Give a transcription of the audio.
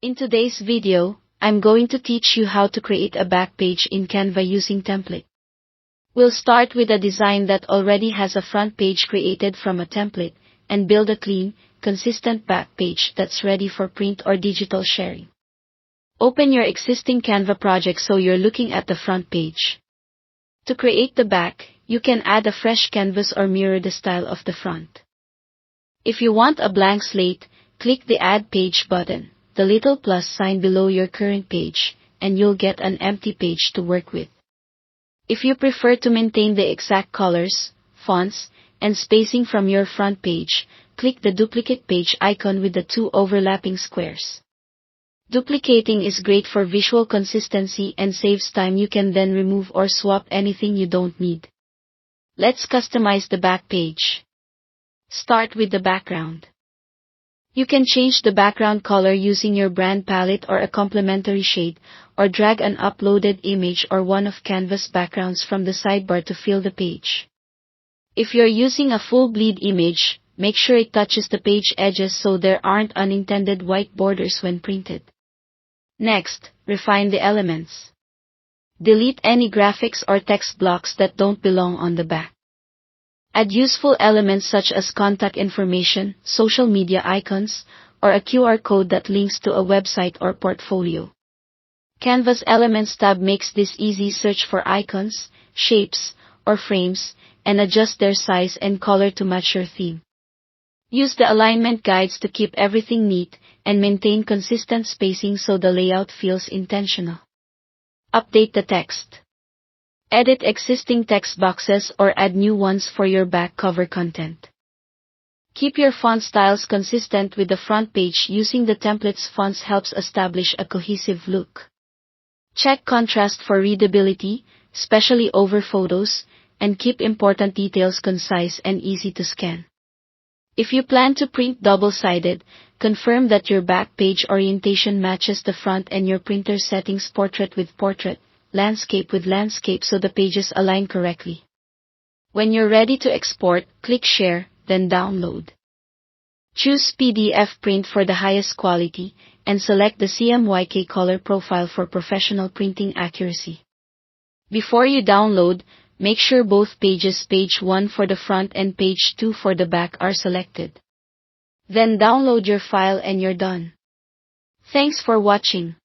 In today's video, I'm going to teach you how to create a back page in Canva using template. We'll start with a design that already has a front page created from a template, and build a clean, consistent back page that's ready for print or digital sharing. Open your existing Canva project so you're looking at the front page. To create the back, you can add a fresh canvas or mirror the style of the front. If you want a blank slate, click the Add Page button, the little plus sign below your current page, and you'll get an empty page to work with. If you prefer to maintain the exact colors, fonts, and spacing from your front page, click the duplicate page icon with the two overlapping squares. Duplicating is great for visual consistency and saves time. You can then remove or swap anything you don't need. Let's customize the back page. Start with the background. You can change the background color using your brand palette or a complementary shade, or drag an uploaded image or one of Canva's backgrounds from the sidebar to fill the page. If you're using a full bleed image, make sure it touches the page edges so there aren't unintended white borders when printed. Next, refine the elements. Delete any graphics or text blocks that don't belong on the back. Add useful elements such as contact information, social media icons, or a QR code that links to a website or portfolio. Canva's Elements tab makes this easy. Search for icons, shapes, or frames, and adjust their size and color to match your theme. Use the alignment guides to keep everything neat, and maintain consistent spacing so the layout feels intentional. Update the text. Edit existing text boxes or add new ones for your back cover content. Keep your font styles consistent with the front page. Using the template's fonts helps establish a cohesive look. Check contrast for readability, especially over photos, and keep important details concise and easy to scan. If you plan to print double-sided, confirm that your back page orientation matches the front and your printer settings portrait with portrait, landscape with landscape so the pages align correctly. When you're ready to export, click Share, then Download. Choose PDF print for the highest quality, and select the CMYK color profile for professional printing accuracy. Before you download, make sure both pages, page 1 for the front and page 2 for the back, are selected. Then download your file and you're done. Thanks for watching.